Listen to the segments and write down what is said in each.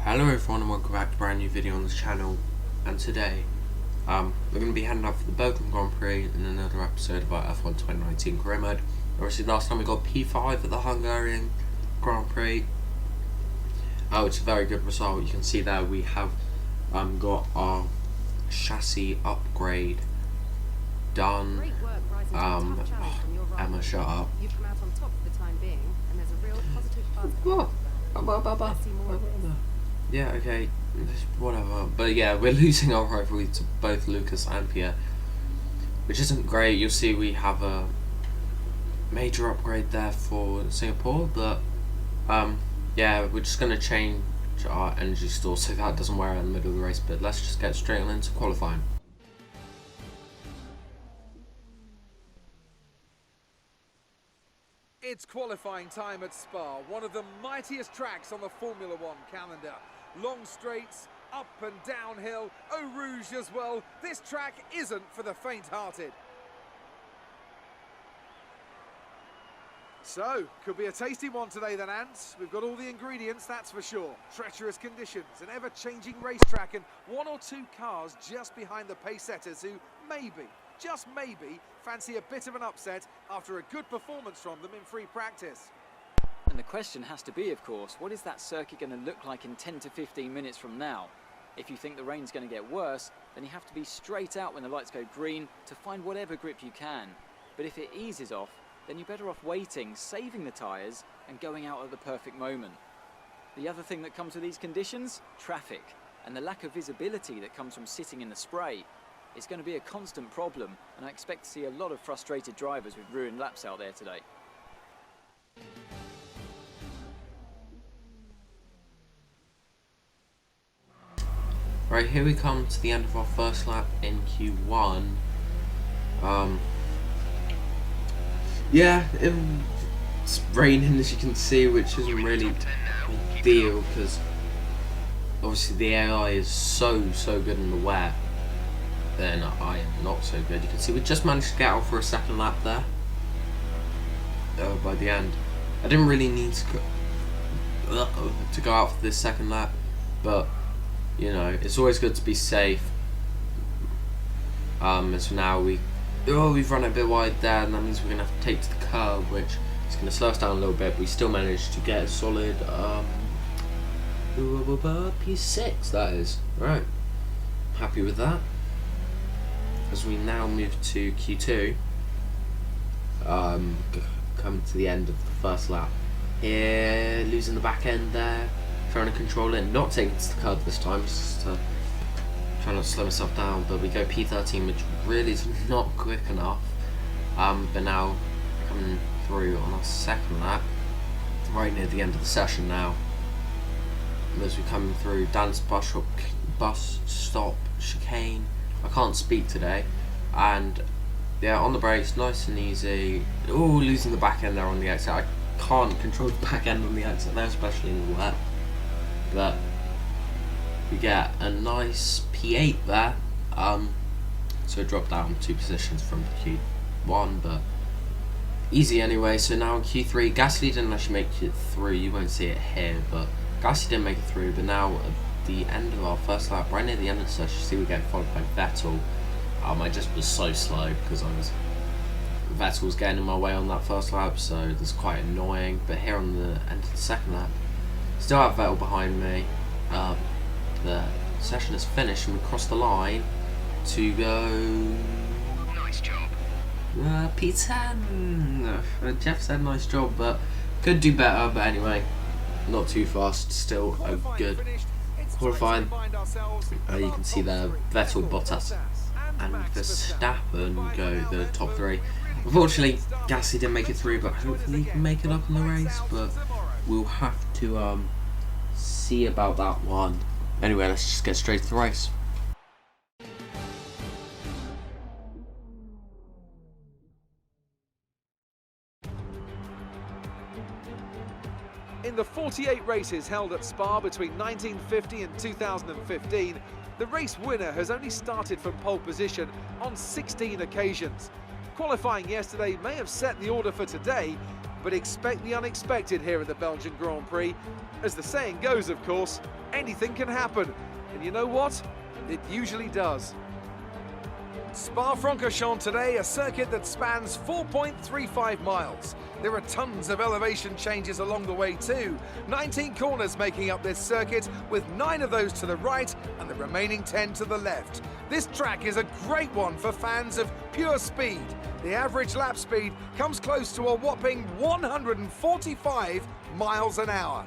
Hello everyone and welcome back to a brand new video on this channel, and today we're going to be heading up for the Belgium Grand Prix in another episode of our F1 2019 career mode. Obviously last time we got P5 at the Hungarian Grand Prix, which is a very good result. You can see there we have got our chassis upgrade done. Great work rising to a tough challenge from your rival. Emma, shut up. You've come out on top for the time being, and there's a real positive buzz. Let's see more of this. Yeah, okay, whatever. But yeah, we're losing our rivalry to both Lucas and Pierre, which isn't great. You'll see we have a major upgrade there for Singapore, but yeah, we're just going to change our energy store so that doesn't wear out in the middle of the race. But let's just get straight on into qualifying. It's qualifying time at Spa, one of the mightiest tracks on the Formula One calendar. Long straights, up and downhill, Eau Rouge as well. This track isn't for the faint-hearted. So, could be a tasty one today then, Ants. We've got all the ingredients, that's for sure. Treacherous conditions, an ever-changing racetrack, and one or two cars just behind the pace-setters who maybe, just maybe, fancy a bit of an upset after a good performance from them in free practice. And the question has to be, of course, what is that circuit going to look like in 10 to 15 minutes from now? If you think the rain's going to get worse, then you have to be straight out when the lights go green to find whatever grip you can. But if it eases off, then you're better off waiting, saving the tyres and going out at the perfect moment. The other thing that comes with these conditions? Traffic. And the lack of visibility that comes from sitting in the spray. It's going to be a constant problem, and I expect to see a lot of frustrated drivers with ruined laps out there today. Right, here we come to the end of our first lap in Q1. Yeah, it's raining as you can see, which isn't really a deal because obviously the AI is so good in the wet. Then I am not so good. You can see we just managed to get out for a second lap there. By the end, I didn't really need to go out for this second lap, but you know, it's always good to be safe. So now we've run a bit wide there, and that means we're gonna have to take to the curb, which is gonna slow us down a little bit. But we still managed to get a solid P6. That is right. Happy with that. As we now move to Q2, coming to the end of the first lap. Here, losing the back end there. Trying to control it, not taking it to the curb this time, just trying not to slow myself down. But we go P13, which really is not quick enough. But now coming through on our second lap, right near the end of the session now. As we come through Dan's bus stop chicane. I can't speak today, and yeah, on the brakes, nice and easy. Oh, losing the back end there on the exit. I can't control the back end on the exit there, especially in the wet. But we get a nice P8 there, so drop down 2 positions from Q1, but easy anyway. So now in Q3, Gasly didn't actually make it through. You won't see it here, but Gasly didn't make it through. But now at the end of our first lap, right near the end of the session, you see we get followed by Vettel. I just was so slow because Vettel was getting in my way on that first lap, so that's quite annoying. But here on the end of the second lap, still have Vettel behind me. The session is finished and we cross the line to go. Nice job. P10. Jeff said nice job, but could do better. But anyway, not too fast. Still a good qualifying. You can see there, Vettel, Bottas, and Verstappen go the top 3. Unfortunately, Gasly didn't make it through, but hopefully he can make it up in the race. But we'll have to see about that one. Anyway, let's just get straight to the race. In the 48 races held at Spa between 1950 and 2015, the race winner has only started from pole position on 16 occasions. Qualifying yesterday may have set the order for today, but expect the unexpected here at the Belgian Grand Prix. As the saying goes, of course, anything can happen. And you know what? It usually does. Spa-Francorchamps today, a circuit that spans 4.35 miles. There are tons of elevation changes along the way too. 19 corners making up this circuit, with 9 of those to the right and the remaining 10 to the left. This track is a great one for fans of pure speed. The average lap speed comes close to a whopping 145 miles an hour.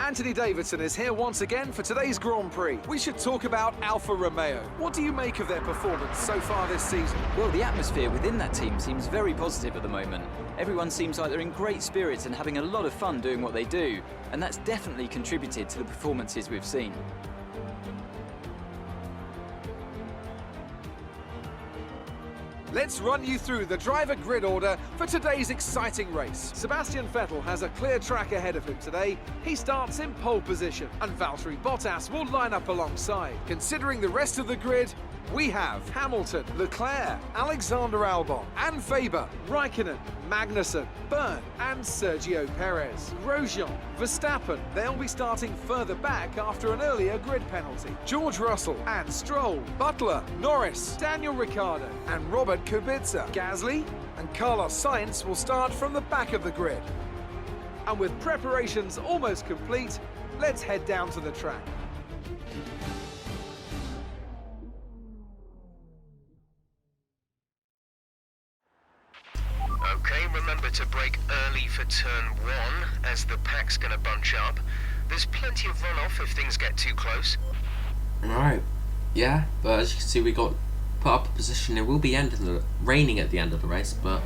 Anthony Davidson is here once again for today's Grand Prix. We should talk about Alfa Romeo. What do you make of their performance so far this season? Well, the atmosphere within that team seems very positive at the moment. Everyone seems like they're in great spirits and having a lot of fun doing what they do, and that's definitely contributed to the performances we've seen. Let's run you through the driver grid order for today's exciting race. Sebastian Vettel has a clear track ahead of him today. He starts in pole position, and Valtteri Bottas will line up alongside. Considering the rest of the grid, we have Hamilton, Leclerc, Alexander Albon, and Faber, Raikkonen, Magnussen, Byrne, and Sergio Perez. Grosjean, Verstappen, they'll be starting further back after an earlier grid penalty. George Russell and Stroll, Butler, Norris, Daniel Ricciardo, and Robert Kubica. Gasly and Carlos Sainz will start from the back of the grid. And with preparations almost complete, let's head down to the track. Okay, remember to brake early for turn 1, as the pack's gonna bunch up. There's plenty of runoff if things get too close. Alright, yeah, but as you can see, we got put up a position. It will be raining at the end of the race, but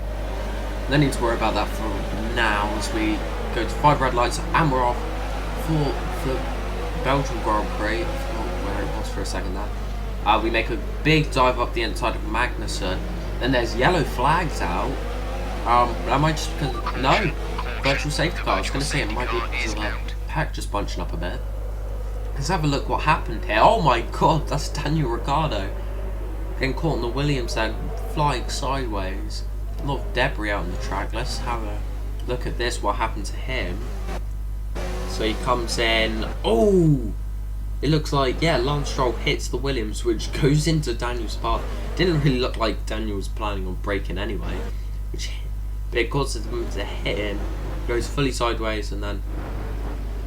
no need to worry about that for now, as we go to 5 red lights and we're off for the Belgian Grand Prix. I forgot where it was for a second there. We make a big dive up the inside of Magnussen, then there's yellow flags out. Am I just no, virtual safety car. I was going to say it might be because of the pack just bunching up a bit. Let's have a look what happened here. Oh my god, that's Daniel Ricciardo getting caught in the Williams and flying sideways. A lot of debris out on the track. Let's have a look at this, what happened to him. So he comes in. Oh, it looks like, yeah, Lance Stroll hits the Williams, which goes into Daniel's path. Didn't really look like Daniel was planning on braking anyway, but it causes him to hit him, goes fully sideways, and then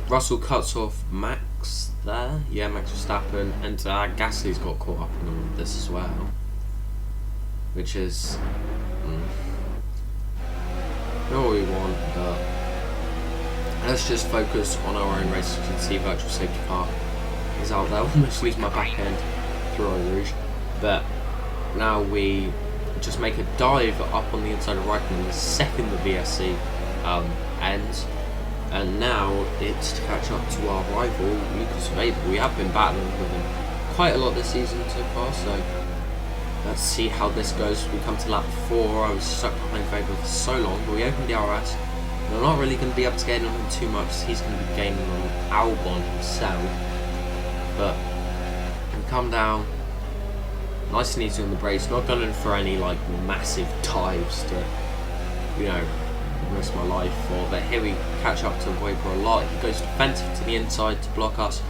Russell cuts off Max there. Yeah, Max Verstappen, and Gasly's got caught up in all of this as well, which is not what we want, but let's just focus on our own race. You can see virtual safety car is out there. Almost leaves my back end through Eau Rouge, but now we just make a dive up on the inside of Raikkonen the second the VSC ends, and now it's to catch up to our rival Lucas Weber. We have been battling with him quite a lot this season so far, so let's see how this goes. We come to lap 4. I was stuck behind Weber for so long, but we opened the RS. We're not really going to be able to gain on him too much. He's going to be gaining on Albon himself, but we come down nice and easy on the brakes, not going for any like massive dives to, you know, risk my life for. But here we catch up to Weber a lot. He goes defensive to the inside to block us,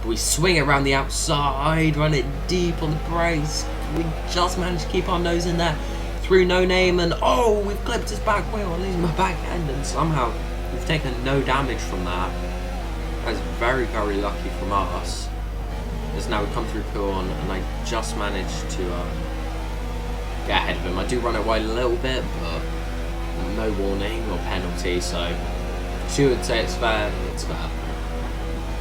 but we swing it around the outside, run it deep on the brakes. We just managed to keep our nose in there through No Name, and oh, we've clipped his back wheel. I'm losing my back end, and somehow we've taken no damage from that. That's very, very lucky from us. As now we come through Puon, and I just managed to get ahead of him. I do run it wide a little bit, but no warning or penalty, so she would say it's fair, it's fair.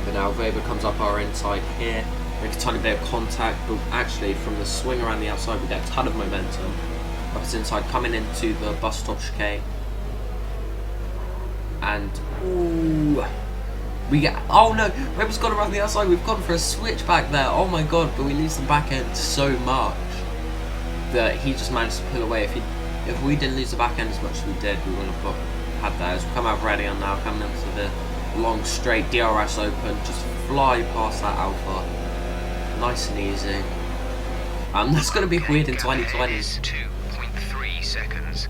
But now Weber comes up our inside here, make a tiny bit of contact, but actually from the swing around the outside we get a ton of momentum. Up his inside, coming into the bus stop chicane, and ooh, we get, oh no, Weber's gone around the outside. We've gone for a switch back there. Oh my god, but we lose the back end so much that he just managed to pull away. If we didn't lose the back end as much as we did, we wouldn't have had that. As we come out ready on now, coming into the long straight, DRS open, just fly past that Alpha, nice and easy. That's going to be weird in 2020. 2.3 seconds.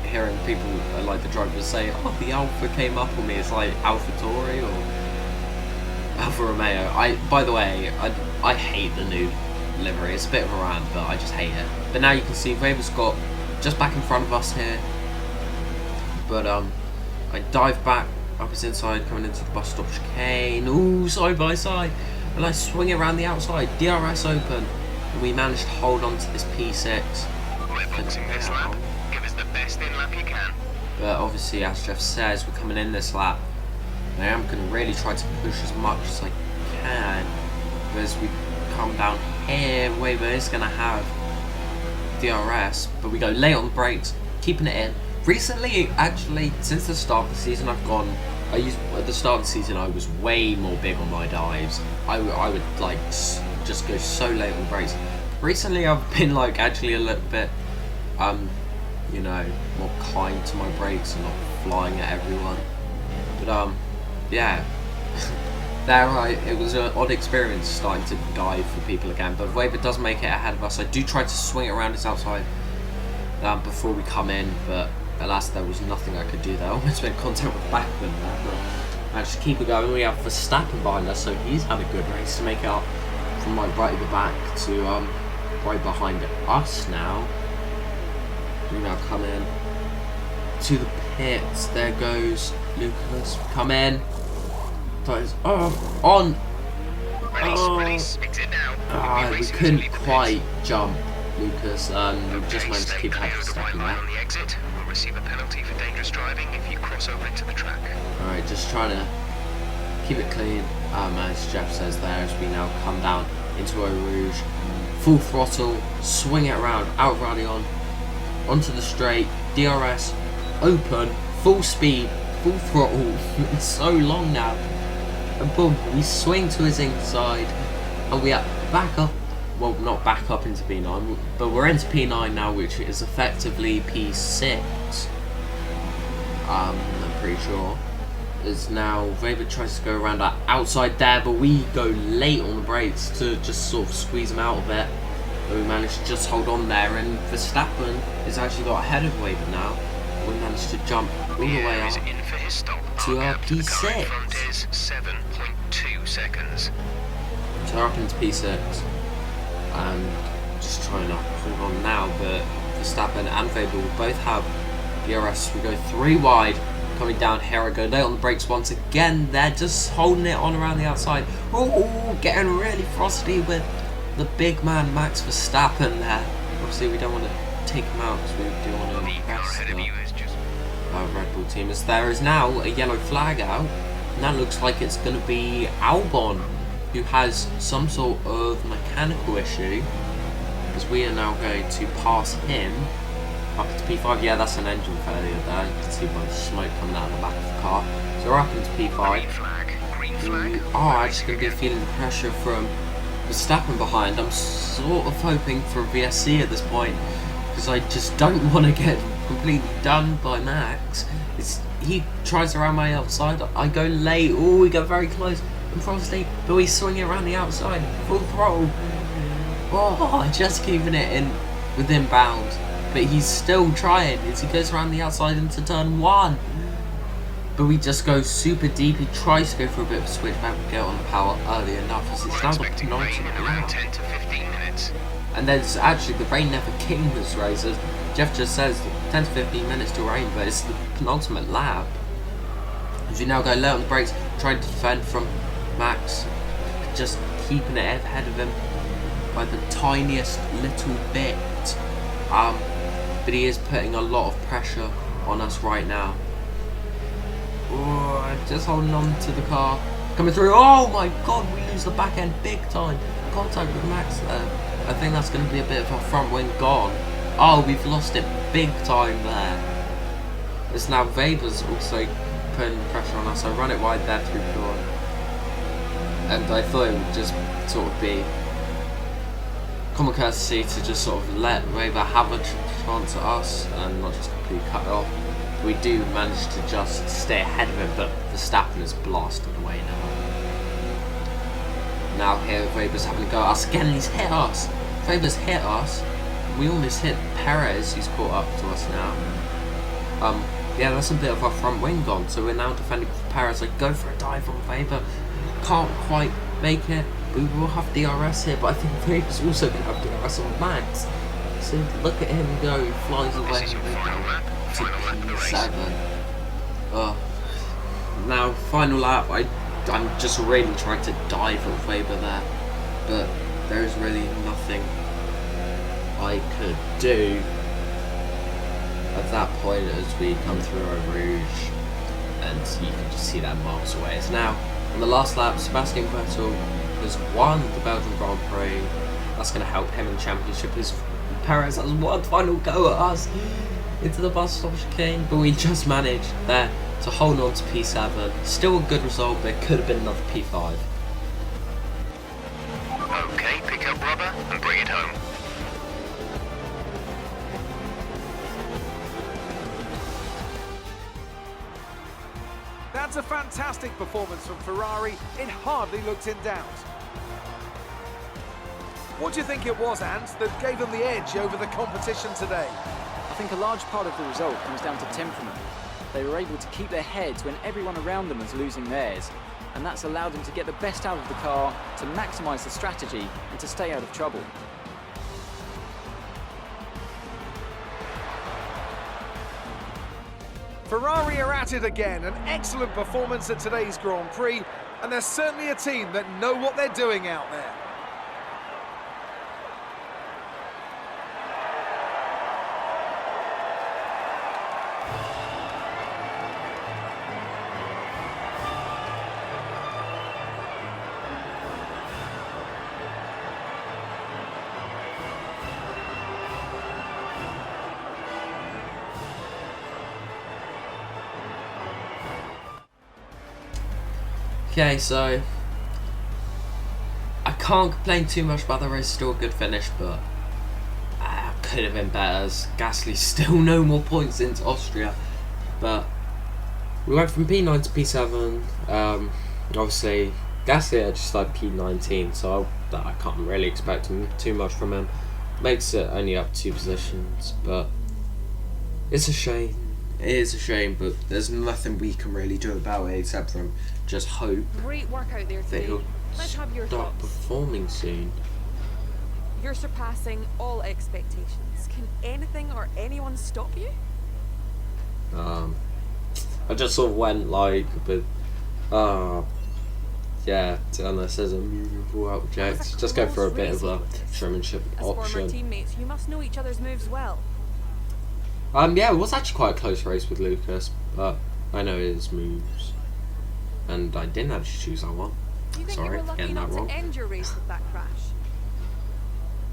hearing people like the drivers say, "Oh, the Alpha came up on me." It's like AlphaTauri or Alfa Romeo. By the way, I hate the new livery. It's a bit of a rant, but I just hate it. But now you can see Weber's got just back in front of us here. But I dive back up his inside, coming into the bus stop chicane. Ooh, side by side, and I swing it around the outside. DRS open, and we managed to hold on to this P6. We're boxing this lap. Give us the best in lap you can. But obviously, as Jeff says, we're coming in this lap. I am going to really try to push as much as I can. But as we come down here, Weber is going to have DRS. But we go late on the brakes, keeping it in. Recently, actually, since the start of the season, at the start of the season, I was way more big on my dives. I would like just go so late on the brakes. Recently, I've been like actually a little bit, you know, more kind to my brakes and not flying at everyone. But yeah, it was an odd experience starting to dive for people again. But Weber does make it ahead of us. I do try to swing it around his outside before we come in, but alas, there was nothing I could do there. I almost made contact with Backman there, but managed to keep it going. We have Verstappen behind us, so he's had a good race to make it up from like right at the back to right behind us now. We now come in to the pits. There goes Lucas. Come in. On. Release, exit now. We couldn't quite jump Lucas, we just managed to keep ahead of Verstappen there. On the exit, we'll receive a penalty for dangerous driving if you cross over into the track. Alright, just trying to keep it clean, as Jeff says there, as we now come down into Eau Rouge. Full throttle, swing it around, out of Radion, onto the straight, DRS, open, full speed, full throttle. It's so long now. And boom, we swing to his inside, and we are back up. Well, not back up into P9, but we're into P9 now, which is effectively P6. I'm pretty sure. Is now Weber tries to go around our outside there, but we go late on the brakes to just sort of squeeze him out of it. But we managed to just hold on there, and Verstappen has actually got ahead of Weber now. We managed to jump all the way up in for his stop. to our The car in P6. front is 7.2 seconds. So we're up into P6. And just trying to hold on now, but Verstappen and Weber will both have DRS. We go 3 wide, coming down here. I go late on the brakes once again. They're just holding it on around the outside. Oh, getting really frosty with the big man Max Verstappen there. Obviously, we don't want to take him out because we do want to impress the Red Bull team. As there is now a yellow flag out, and that looks like it's going to be Albon, who has some sort of mechanical issue, because we are now going to pass him up into P5. Yeah, that's an engine failure there. You can see by the smoke coming out of the back of the car. So we're up into P5. Green flag. We are actually going to be feeling the pressure from Verstappen behind. I'm sort of hoping for a VSC at this point, because I just don't want to get completely done by Max. He tries around my outside. I go late. Oh, we go very close. Frosty, but we swing it around the outside, full throttle. Oh, just keeping it in within bounds, but he's still trying as he goes around the outside into turn 1. But we just go super deep. He tries to go for a bit of a switch back, we get on the power early enough as it's now the penultimate lap. 10 to 15 minutes. And there's actually the rain never came this race. As Jeff just says, 10 to 15 minutes to rain, but it's the penultimate lap. As you now go low on the brakes, trying to defend from Max, just keeping it ahead of him by the tiniest little bit. But he is putting a lot of pressure on us right now. Oh, just holding on to the car. Coming through. Oh my god, we lose the back end big time. Contact with Max there. I think that's going to be a bit of a front wing gone. Oh, we've lost it big time there. It's now Weber's also putting pressure on us. I run it wide there through Pure. And I thought it would just sort of be common courtesy to just sort of let Weber have a chance at us and not just completely cut it off. We do manage to just stay ahead of him, but Verstappen is blasted away now. Now here Weber's having a go at us again, and he's hit us. Weber's hit us, we almost hit Perez, who's caught up to us now. Yeah, that's a bit of our front wing gone, so we're now defending for Perez. Like, go for a dive on Weber. Can't quite make it. We will have DRS here, but I think Weber's also going to have DRS on Max. So look at him go, he flies away. This is your final lap of the race. Now, final lap, I'm just really trying to dive at Weber there, but there's really nothing I could do at that point as we come through Eau Rouge, and you can just see that miles away. So now, on the last lap, Sebastian Vettel has won the Belgian Grand Prix. That's going to help him in the championship. His Perez has one final go at us into the bus stop chicane, but we just managed there to hold on to P7. Still a good result, but it could have been another P5. Okay, pick up rubber and bring it home. That's a fantastic performance from Ferrari. It hardly looked in doubt. What do you think it was, Ant, that gave them the edge over the competition today? I think a large part of the result comes down to temperament. They were able to keep their heads when everyone around them was losing theirs, and that's allowed them to get the best out of the car, to maximise the strategy, and to stay out of trouble. Ferrari are at it again. An excellent performance at today's Grand Prix, and they're certainly a team that know what they're doing out there. Okay, so I can't complain too much about the race. Still a good finish, but could have been better. Gasly still no more points into Austria, but we went from P9 to P7. Obviously, Gasly just like P19, so I can't really expect too much from him. Makes it only up 2 positions, but it's a shame. It is a shame, but there's nothing we can really do about it except from just hope Great work out there that today. he'll Let's have your start thoughts. performing soon. You're surpassing all expectations. Can anything or anyone stop you? I just sort of went like, but yeah, unless there's a movable object, just go for a bit of a showmanship As former option. teammates, you must know each other's moves well. Yeah, it was actually quite a close race with Lucas, but I know his moves, and I didn't actually choose that one. Do you think Sorry, you were lucky getting that enough wrong. to end your race with that crash?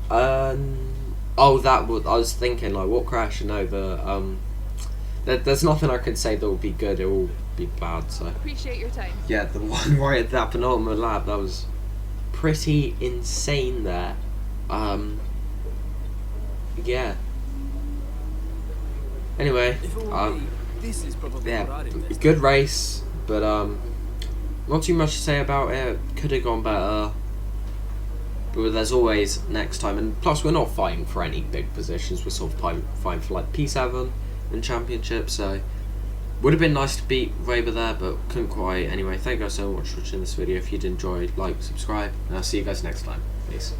Oh, that was, I was thinking like, what crash? No, there's nothing I can say that will be good. It will be bad. So Appreciate your time. yeah, the one right at that penultimate lap, that was pretty insane there. Yeah. Anyway, This is probably yeah, what I'd invest good race, but not too much to say about it. Could have gone better, but there's always next time. And plus, we're not fighting for any big positions. We're sort of fighting for like P7 and championship. So would have been nice to beat Weber there, but couldn't quite. Anyway, thank you guys so much for watching this video. If you did enjoy, like, subscribe, and I'll see you guys next time. Peace.